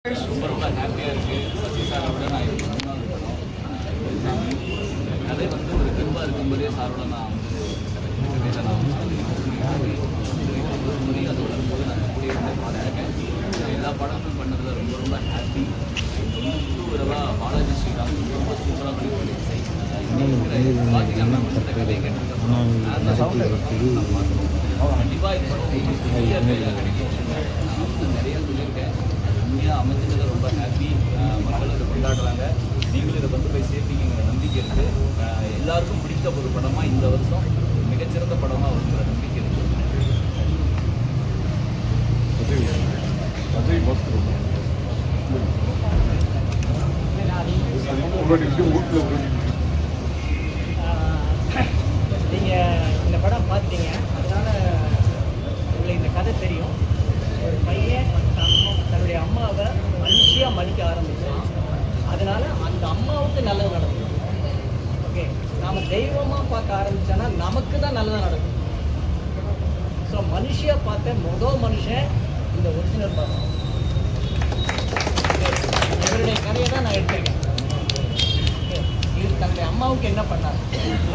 ரொம்ப ரொம்ப ஹாப்பியாக இருக்குது. சசி சாரோட நான் இது 3வது படம். கதை வந்து ஒரு கருவாக இருக்கும்போதே சாரோட நான் வந்து கதையில் நான் ஒரு முறை அது வளரும்போது நான் கூட இருந்து பார்த்துருக்கேன். எல்லா படமும் பண்ணதில் ரொம்ப ரொம்ப ஹாப்பி. புதுவரவாக பாலாஜி ஸ்ரீராம் ரொம்ப சூப்பராக பண்ணி பார்த்தீங்கன்னா இந்த கதையை கேட்டிருக்கேன். கண்டிப்பாக இது கிடைக்கும். நான் நிறைய சொல்லியிருக்கேன். உண்மையாக அமைஞ்சதில் ரொம்ப ஹாப்பி. மக்கள் இதை கொண்டாடுறாங்க. நீங்களும் இதை கொண்டு போய் சேர்ப்பீங்கிற நம்பிக்கை இருக்குது. எல்லாருக்கும் பிடித்த ஒரு படமாக இந்த வருஷம் மிகச்சிறந்த படமாக வருங்கிற நம்பிக்கை இருக்குது. நீங்கள் இந்த படம் பார்த்தீங்க, அதனால் உங்களுக்கு இந்த கதை தெரியும். ஒரு பையன் தன்னுடைய அம்மாவை மனுஷியாக மதிக்க ஆரம்பிச்சான். அதனால் அந்த அம்மாவுக்கு நல்லது நடக்கும். ஓகே, நாம் தெய்வமாக பார்க்க ஆரம்பித்தோன்னா நமக்கு தான் நல்லதாக நடக்கும். ஸோ மனுஷியாக பார்த்த முதல் மனுஷன் இந்த ஒரிஜினல் படம். இவருடைய கதையை தான் நான் எடுத்திருக்கேன். இவர் தன்னுடைய அம்மாவுக்கு என்ன பண்ணார்,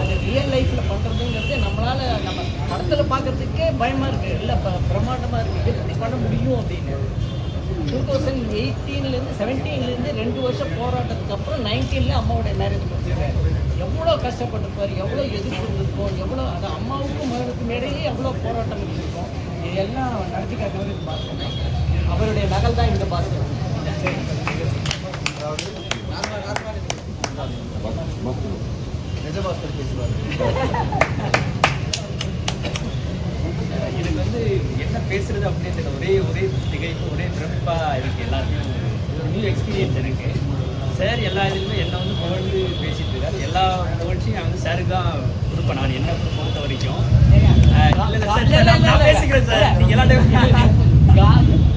அது ரியல் லைஃப்பில் பண்ணுறதுங்கிறது நம்மளால் நம்ம படத்தில் பார்க்குறதுக்கே பயமாக இருக்குது. இல்லை பிரமாண்டமாக இருக்குது, எப்படி பண்ண முடியும் அப்படின்னு. 2018 17 2 வருஷம் போராட்டத்துக்கு அப்புறம் 19 அம்மாவுடைய மேரேஜ் முடிச்சிருக்காரு. எவ்வளோ கஷ்டப்பட்டிருப்பார், எவ்வளோ எதிர்ப்பு இருந்திருக்கும், எவ்வளோ அது அம்மாவுக்கும் மகனுக்கும் இடையே எவ்வளோ போராட்டம் இருந்திருக்கும். இதெல்லாம் நடத்தி காட்டுவது இந்த பாஸ்கர். அவருடைய நகல் தான் இந்த பாஸ்கர். நிஜபாஸ்கர் பேசுவார். எனக்கு வந்து என்ன பேசுறது அப்படின்றது ஒரே திகைப்பு, ஒரே பிரமிப்பாக இருக்குது. எல்லாத்தையும் ஒரு நியூ எக்ஸ்பீரியன்ஸ் இருக்குது. சார் எல்லா இதுலையுமே என்னை வந்து புகழ்ந்து பேசிட்டு இருக்காரு. எல்லா புகழ்ச்சியும் நான் வந்து சாருக்கு தான் கொடுப்பேன். நான் என்ன பொறுத்த வரைக்கும் நான் பேசிக்கிறேன் சார். நீங்கள் எல்லா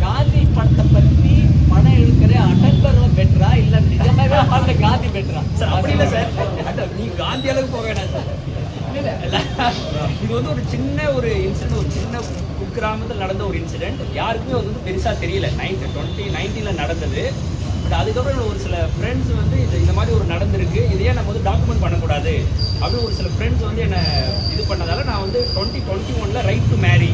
காந்தி படத்தை பற்றி படம் எடுக்கிற அடன்பர்லாம் பெட்டரா இல்லை நிஜமாவே பார்த்த காந்தி பெட்டரா சார்? அப்படி இல்லை சார், நீ காந்தி அளவுக்கு போக வேணாம் சார். இது வந்து ஒரு சின்ன ஒரு இன்சிடென்ட், ஒரு சின்ன குக்கிராமத்தில் நடந்த ஒரு இன்சிடென்ட். யாருக்குமே அது வந்து பெருசாக தெரியல. 2019 நடந்தது. பட் அதுக்கப்புறம் ஒரு சில ஃப்ரெண்ட்ஸ் வந்து இந்த மாதிரி ஒரு நடந்திருக்கு, இதையே நம்ம வந்து டாக்குமெண்ட் பண்ணக்கூடாது அப்படின்னு ஒரு சில ஃப்ரெண்ட்ஸ் வந்து என்னை இது பண்ணதால நான் வந்து 2021 ரைட் டு மேரி,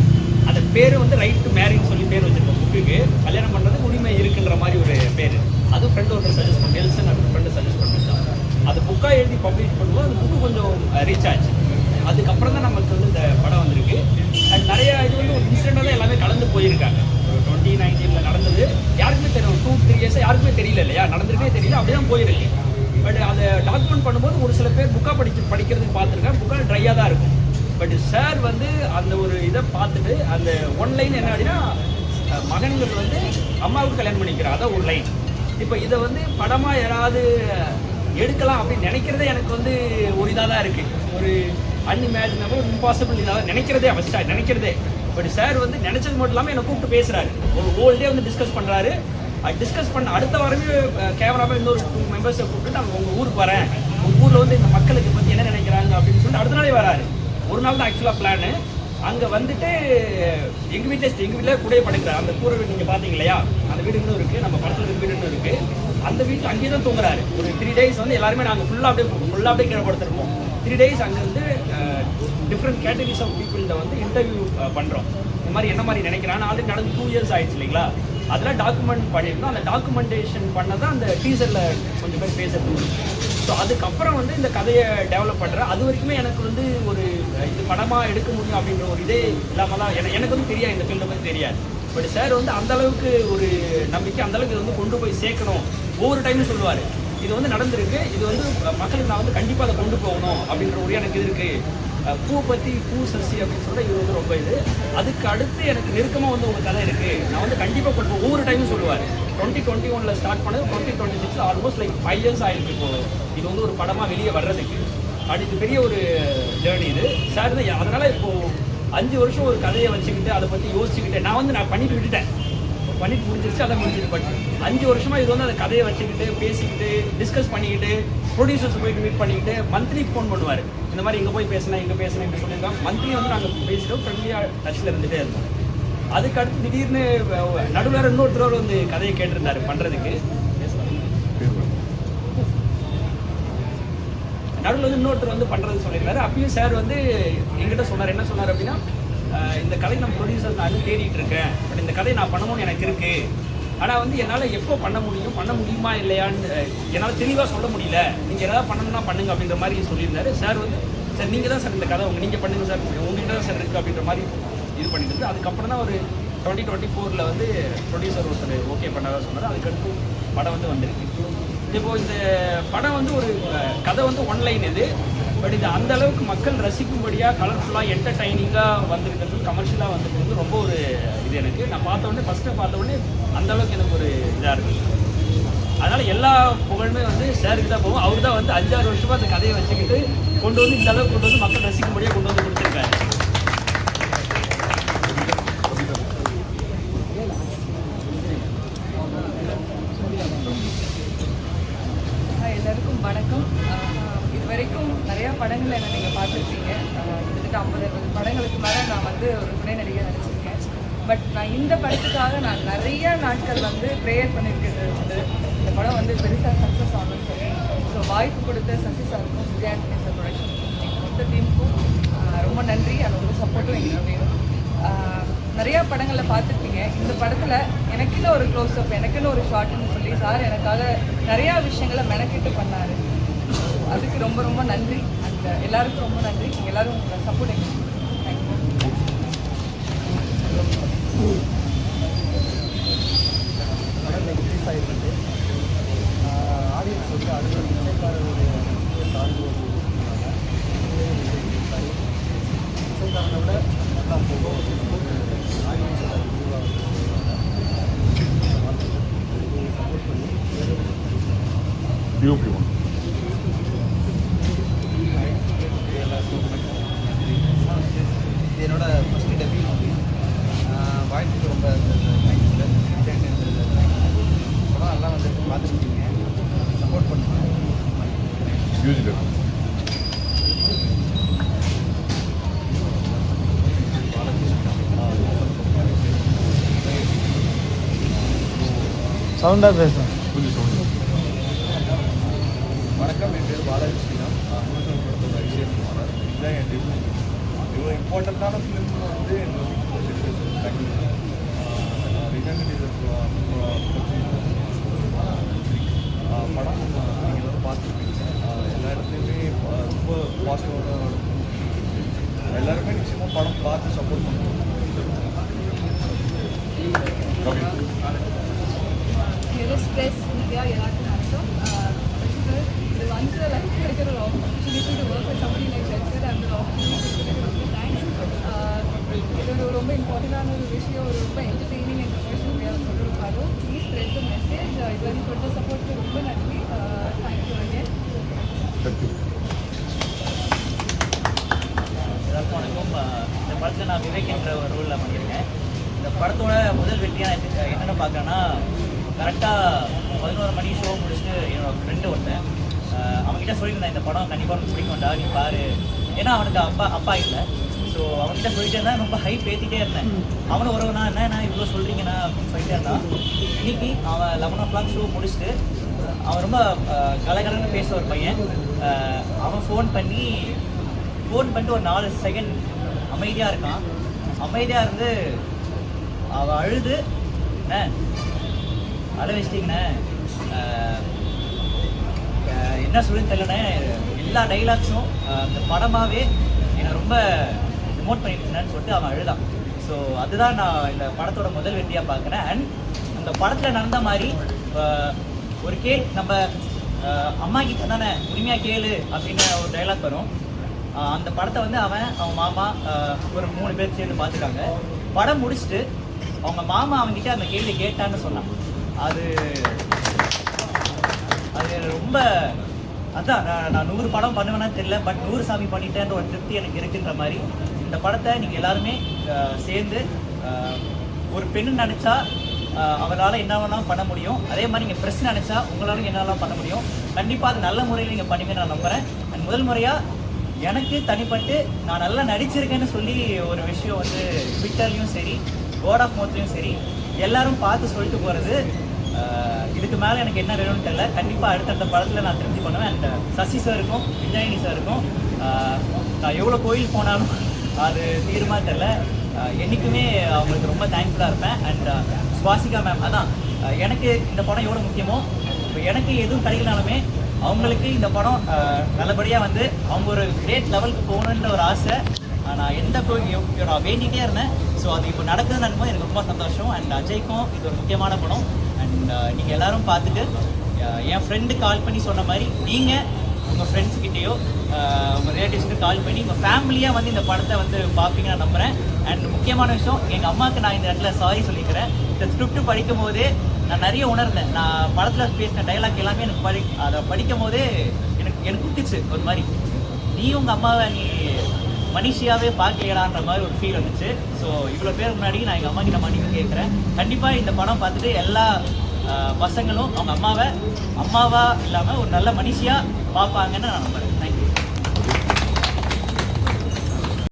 அந்த பேர் வந்து ரைட் டு மேரின்னு சொல்லி பேர் வச்சிருக்கேன். புக்குக்கு கல்யாணம் பண்ணுறது உரிமை இருக்குன்ற மாதிரி ஒரு பேர். அதுவும் ஃப்ரெண்ட் ஒருத்தர் சஜஸ்ட் பண்ணி, நெல்சன் அப்படின்னு ஃப்ரெண்டு சஜஸ்ட் பண்ணிருந்தான். அது புக்காக எழுதி பப்ளிஷ் பண்ணும்போது அந்த புக்கு கொஞ்சம் ரீச் ஆச்சு. அதுக்கப்புறம் தான் நமக்கு வந்து இந்த படம் வந்திருக்கு. அண்ட் நிறைய இது வந்து ஒரு இன்சிடென்ட்டாக தான் எல்லாமே கலந்து போயிருக்காங்க. 2019 நடந்தது யாருக்குமே தெரியும். 2-3 இயர்ஸாக யாருக்குமே தெரியல இல்லையா, நடந்திருக்கே தெரியல, அப்படியே தான் போயிருக்கு. பட் அதை டாக்குமெண்ட் பண்ணும்போது ஒரு சில பேர் புக்காக படிக்கிறதுக்கு பார்த்துருக்காங்க. புக்காக ட்ரையாக தான் இருக்கும். பட் சார் வந்து அந்த ஒரு இதை பார்த்துட்டு அந்த ஒன் லைன் என்ன அப்படின்னா, மகன்கள் வந்து அம்மாவுக்கு கல்யாணம் பண்ணிக்கிறாங்க, அதான் ஒரு லைன். இப்போ இதை வந்து படமாக யாராவது எடுக்கலாம் அப்படின்னு நினைக்கிறதே எனக்கு வந்து ஒரு இதாக தான் இருக்குது. ஒரு அன்இமேஜினபிள், இம்பாசிபிள் இதாக நினைக்கிறதே அவசியம் நினைக்கிறதே. பட் சார் வந்து நினச்சது மட்டும் இல்லாமல் என்னை கூப்பிட்டு பேசுகிறாரு. ஒரு ஹோல் டே வந்து டிஸ்கஸ் பண்ணுறாரு. டிஸ்கஸ் பண்ண அடுத்த வாரமே கேமராவில் இன்னொரு 2 மெம்பர்ஸை கூப்பிட்டு நான் உங்கள் ஊருக்கு வரேன், உங்கள் ஊரில் வந்து இந்த மக்களுக்கு பற்றி என்ன நினைக்கிறாங்க அப்படின்னு சொல்லிட்டு அடுத்த நாளே வராரு. ஒரு நாள் தான் ஆக்சுவலாக பிளானு. அங்கே வந்துட்டு எங்கள் வீட்டில் கூடயே படுக்கிறார். அந்த கூரை வீடு நீங்கள் பார்த்தீங்க இல்லையா, அந்த வீடு இன்னும் இருக்குது, நம்ம படத்தில் இருக்க வீடு இன்னும் இருக்குது. அந்த வீட்டில் அங்கேயே தான் தூங்குறாரு. ஒரு 3 days வந்து எல்லாருமே நாங்கள் ஃபுல்லாக அப்படியே கீழே படுத்துருப்போம். 3 days அங்கே வந்து டிஃப்ரெண்ட் கேட்டகரிஸ் ஆஃப் பீப்புள்கிட்ட வந்து இன்டர்வியூ பண்ணுறோம். இந்த மாதிரி என்ன மாதிரி நினைக்கிறான்னு. ஆல்ரெடி நடந்து 2 years ஆயிடுச்சு இல்லைங்களா. அதெல்லாம் டாக்குமெண்ட் பண்ணியிருந்தோம். அந்த டாக்குமெண்டேஷன் பண்ண தான் அந்த டீசரில் கொஞ்சம் பேர் பேசுறது. ஸோ அதுக்கப்புறம் வந்து இந்த கதையை டெவலப் பண்ணுறேன். அது வரைக்குமே எனக்கு வந்து ஒரு இது படமாக எடுக்க முடியும் அப்படின்ற ஒரு இதே இல்லாமல் தான் எனக்கு வந்து தெரியாது, இந்த ஃபீல்டை பற்றி தெரியாது. பட் சார் வந்து அந்தளவுக்கு ஒரு நம்பிக்கை, அந்தளவுக்கு இது வந்து கொண்டு போய் சேர்க்கணும். ஒவ்வொரு டைமும் சொல்லுவார், இது வந்து நடந்திருக்கு, இது வந்து மக்களுக்கு நான் வந்து கண்டிப்பாக அதை கொண்டு போகணும் அப்படின்ற ஒரு எனக்கு இது இருக்குது. பூ பற்றி பூ சசி அப்படின்னு சொல்லிட்டு இது வந்து ரொம்ப இது. அதுக்கு அடுத்து எனக்கு நெருக்கமாக வந்து ஒரு கதை இருக்குது, நான் வந்து கண்டிப்பாக கொண்டு ஒவ்வொரு டைமும் சொல்லுவார். 2021 ஸ்டார்ட் பண்ணது 2026 ஆல்மோஸ்ட் லைக் 5 years ஆகிருக்கு. இப்போது இது வந்து ஒரு படமாக வெளியே வர்றதுக்கு அடுத்து பெரிய ஒரு ஜேர்னி இது. சார் தான் அதனால் இப்போது 5 வருஷம் ஒரு கதையை வச்சுக்கிட்டு அதை பற்றி யோசிச்சுக்கிட்டு நான் பண்ணிட்டு விட்டுட்டேன். பண்ணிட்டு முடிஞ்சிருச்சு, அதை முடிஞ்சிட்டு. பட் 5 வருஷமாக இது வந்து அந்த கதையை வச்சுக்கிட்டு பேசிக்கிட்டு டிஸ்கஸ் பண்ணிக்கிட்டு ப்ரொடியூசர்ஸ் போயிட்டு மீட் பண்ணிக்கிட்டு மந்த்லி ஃபோன் பண்ணுவார். இந்த மாதிரி இங்கே போய் பேசினேன், இங்கே பேசினேன், இப்படி சொல்லியிருக்காங்க. மந்த்லி வந்து நாங்கள் பேசிட்டோம், ஃப்ரெண்ட்லியாக டச்சில் இருந்துகிட்டே இருந்தோம். அதுக்கு அடுத்து திடீர்னு நடுவில் இன்னொருத்தர் வந்து கதையை கேட்டிருந்தாரு பண்ணுறதுக்கு. நடுவில் வந்து இன்னொருத்தர் வந்து பண்ணுறது சொல்லியிருக்காரு. அப்பயும் சார் வந்து எங்கிட்ட சொன்னார், என்ன சொன்னார் அப்படின்னா, இந்த கதை நம்ம ப்ரொடியூசர் நான் தேடிட்டு இருக்கேன், பட் இந்த கதையை நான் பண்ணணும்னு எனக்கு இருக்குது. ஆனால் வந்து என்னால் எப்போ பண்ண முடியுமா இல்லையான்னு என்னால் தெளிவாக சொல்ல முடியல. நீங்கள் எதாவது பண்ணணும்னா பண்ணுங்க அப்படின்ற மாதிரி சொல்லியிருந்தாரு. சார் வந்து சார் நீங்கள் தான் சார் இந்த கதை நீங்கள் பண்ணுங்கள் சார், உங்கள்கிட்ட தான் சார் இருக்குது அப்படின்ற மாதிரி இது பண்ணிட்டு அதுக்கப்புறம் தான் ஒரு 2024 வந்து ப்ரொடியூசர் ஒருத்தர் ஓகே பண்ணாத சொன்னார். அதுக்கடுத்து படம் வந்து வந்திருக்கு. இப்போது இந்த படம் வந்து ஒரு கதை வந்து ஒன்லைன் இது, பட் இது அந்த அளவுக்கு மக்கள் ரசிக்கும்படியாக கலர்ஃபுல்லாக என்டர்டைனிங்காக வந்திருக்கிறது, கமர்ஷியலாக வந்திருக்கிறது ரொம்ப ஒரு இது. எனக்கு நான் ஃபஸ்ட்டு பார்த்த உடனே அந்த அளவுக்கு எனக்கு ஒரு இதாக இருக்குது. அதனால் எல்லா புகழுமே வந்து சாருக்கு தான் போகும். அவர் தான் வந்து 5-6 வருஷமாக அந்த கதையை வச்சுக்கிட்டு கொண்டு வந்து இந்த அளவுக்கு கொண்டு வந்து மக்கள் ரசிக்கும்படியாக கொண்டு வந்து கொடுத்துருக்காரு. எல்லாருக்கும் வணக்கம். இது வரைக்கும் நிறையா படங்கள் என்ன நீங்கள் பார்த்துருப்பீங்க. கிட்டத்தட்ட 50-60 படங்களுக்கு மேலே நான் வந்து ஒரு துணை நடிகை நடிச்சிருக்கேன். பட் நான் இந்த படத்துக்காக நான் நிறைய நாட்கள் வந்து ப்ரேயர் பண்ணியிருக்கிறது வந்து இந்த படம் வந்து பெருசாக சக்ஸஸ் ஆகணும்னு சொல்லி. ஸோ வாய்ப்பு கொடுத்த சசி சாருக்கும், விஜயாண்டனி சார் ப்ரொடக்ஷன் மொத்த டீமுக்கும் ரொம்ப நன்றி. அது ஒரு சப்போர்ட்டும் எங்களுக்கு வேணும். நிறையா படங்களில் பார்த்துருப்பீங்க. இந்த படத்தில் எனக்குன்னு ஒரு க்ளோஸ்அப், எனக்குன்னு ஒரு ஷார்ட்னு சொல்லி சார் எனக்காக நிறையா விஷயங்களை மெனக்கிட்டு பண்ணார். அதுக்கு ரொம்ப ரொம்ப நன்றி. அந்த எல்லாருக்கும் ரொம்ப நன்றி. நீங்கள் எல்லோரும் உங்களை சப்போர்ட் எங்களுக்கு தேங்க்யூ. ஆடியன்ஸ் வந்து அடுத்த இசைக்காரருடைய சார்ந்து இசைக்காரனை விட நல்லா போகும். ஆடியன்ஸோட சப்போர்ட் பண்ணி என்னோட ஃபஸ்ட்டு டெபியூ மூவி. வாய்ப்புக்கு ரொம்ப தேங்க்ஸ் சார். படம் எல்லாம் வந்து பார்த்துருக்கீங்க, சப்போர்ட் பண்ணுங்க. சவுண்டாக பேசுகிறேன். வணக்கம், என் பேர் பாலாஜி ஸ்ரீராம். முருகன் படத்தோட ஐசிஎஃப்மாரர். இதுதான் என் டெபியூ. இவ்வளோ இம்பார்ட்டண்ட்டான ஃபிலிம் வந்து என்னோட படம் நீங்கள் எல்லோரும் பார்த்துருப்பீங்க. எல்லா இடத்துலையுமே ரொம்ப பாசிட்டிவான எல்லாருமே நிச்சயமாக படம் பார்த்து சப்போர்ட் பண்ணுவோம். ஸ்ட்ரெஸ் எல்லாருக்கும் நடக்கும். இது ஒன்ஸ் லைஃப் கிடைக்கிற ஒரு opportunity to work with somebody like that sir. அந்த ஆப்பர்ச்சுனிட்டி ரொம்ப தேங்க்ஸ். இது ஒரு ரொம்ப இம்பார்ட்டண்டான ஒரு விஷயம், ஒரு ரொம்ப என்டர்டெய்னிங் அண்ட் ப்ரொஃபஷனல் சொல்லியிருக்காரு. Please spread the message. இது வரைக்கும் கொடுத்த சப்போர்ட்டுக்கு ரொம்ப நன்றி. Thank you again. எல்லாருக்கும் வணக்கம். இந்த படத்தில் நான் விவேக் என்ற ஒரு ரோலில் பண்ணியிருக்கேன். இந்த படத்தோட முதல் வெற்றியாக என்னென்ன பார்க்குறேன்னா, கரெக்டாக 11 மணி ஷோ முடிச்சுட்டு என்னோடய ஃப்ரெண்டு ஒருத்தன் அவன்கிட்ட சொல்லியிருந்தேன், இந்த படம் கண்டிப்பாக அவனுக்கு பிடிக்கும்டா, நீ பாரு. ஏன்னா அவனுக்கு அப்பா இல்லை. ஸோ அவன்கிட்ட சொல்லிட்டே இருந்தேன், ரொம்ப ஹைப் ஏற்றிட்டே இருந்தேன். அவனும் ஒருவனா என்ன இவ்வளோ சொல்கிறீங்கண்ணா அப்படின்னு சொல்லிட்டே இருந்தான். இன்னைக்கு அவன் 11 o'clock ஷோ முடிச்சுட்டு அவன் ரொம்ப கலகலன்னு பேச ஒரு பையன். அவன் ஃபோன் பண்ணிட்டு ஒரு 4 செகண்ட் அமைதியாக இருக்கான். அமைதியாக இருந்து அவள் அழுது, அழ வச்சிட்டிங்கண்ணே, என்ன சொல்லுன்னு தெரியலண்ணே, எல்லா டைலாக்ஸும் அந்த படமாகவே என்னை ரொம்ப ரிமோட் பண்ணிட்டுருந்தேன்னு சொல்லிட்டு அவன் அழுதான். ஸோ அதுதான் நான் இந்த படத்தோட முதல் வெற்றியாக பார்க்குறேன். அண்ட் அந்த படத்தில் நடந்த மாதிரி ஒரு நம்ம அம்மா கிட்ட தானே உரிமையாக கேளு அப்படின்னு ஒரு டைலாக் வரும். அந்த படத்தை வந்து அவன் மாமா ஒரு 3 பேர் சேர்ந்து பார்த்துட்டாங்க. படம் முடிச்சுட்டு அவங்க மாமா அவங்ககிட்ட அந்த கேள்வி கேட்டான்னு சொன்னான். அது ரொம்ப அதான் நான் 100 படம் பண்ணுவேன்னு தெரியல, பட் 100 சாமி பண்ணிட்டேன்ற ஒரு திருப்தி எனக்கு இருக்குன்ற மாதிரி இந்த படத்தை நீங்கள் எல்லாருமே சேர்ந்து ஒரு பெண் நினச்சா அவரால் என்னவெல்லாம் பண்ண முடியும், அதே மாதிரி நீங்கள் ப்ரெஸ் நினச்சா உங்களாலும் என்னெல்லாம் பண்ண முடியும். கண்டிப்பாக அது நல்ல முறையில் நீங்கள் பண்ணுவீங்க நான் நம்புகிறேன். அண்ட் முதல் முறையாக எனக்கு தனிப்பட்டு நான் நல்லா நடிச்சிருக்கேன்னு சொல்லி ஒரு விஷயம் வந்து ட்விட்டர்லேயும் சரி வேர்ட் ஆஃப் மவுத்லையும் சரி எல்லாரும் பார்த்து சொல்லிட்டு போகிறது இதுக்கு மேலே எனக்கு என்ன வேணும்னு தெரியல. கண்டிப்பாக அடுத்தடுத்த படத்தில் நான் திருப்தி பண்ணுவேன். அண்ட் சசி சாருக்கும் விஜயனி சாருக்கும் நான் எவ்வளோ கோயில் போனாலும் அது தீருமா தெரில, என்றைக்குமே அவங்களுக்கு ரொம்ப தேங்க்ஃபுல்லாக இருப்பேன். அண்ட் சுவாசிகா மேம், அதான் எனக்கு இந்த படம் எவ்வளோ முக்கியமோ, இப்போ எனக்கு எதுவும் கிடைக்கலாலுமே அவங்களுக்கு இந்த படம் நல்லபடியாக வந்து அவங்க ஒரு கிரேட் லெவலுக்கு போகணுன்ற ஒரு ஆசை நான் எந்த கோயில் நான் வேண்டிகிட்டே இருந்தேன். ஸோ அது இப்போ நடக்குதுன்னு நினைக்கும்போது எனக்கு ரொம்ப சந்தோஷம். அண்ட் அஜய்க்கும் இது ஒரு முக்கியமான படம். அண்ட் நீங்கள் எல்லோரும் பார்த்துட்டு என் ஃப்ரெண்டு கால் பண்ணி சொன்ன மாதிரி நீங்கள் உங்கள் ஃப்ரெண்ட்ஸ்கிட்டேயோ உங்கள் ரிலேட்டிவ்ஸ்க்கு கால் பண்ணி உங்கள் ஃபேமிலியாக வந்து இந்த படத்தை வந்து பார்ப்பீங்க நான் நம்புகிறேன். அண்ட் முக்கியமான விஷயம், எங்கள் அம்மாவுக்கு நான் இந்த இடத்துல சாரி சொல்லிக்கிறேன். இந்த ஸ்கிரிப்ட் படிக்கும் போதே நான் நிறைய உணர்ந்தேன். நான் படத்தில் பேசின டைலாக் எல்லாமே எனக்கு அதை படிக்கும் போதே எனக்கு குத்திச்சு ஒரு மாதிரி. நீ உங்கள் அம்மாவை நீ மனுஷியாவே பார்க்கலையான்ற மாதிரி ஒரு ஃபீல் வந்துச்சு. ஸோ இவ்வளோ பேர் முன்னாடி நான் எங்கள் அம்மா கிட்ட மன்னிப்பு கேட்குறேன். கண்டிப்பாக இந்த படம் பார்த்துட்டு எல்லா பசங்களும் அவங்க அம்மாவை அம்மாவா இல்லாமல் ஒரு நல்ல மனுஷியாக பார்ப்பாங்கன்னு நான் நம்புறேன். தேங்க்யூ.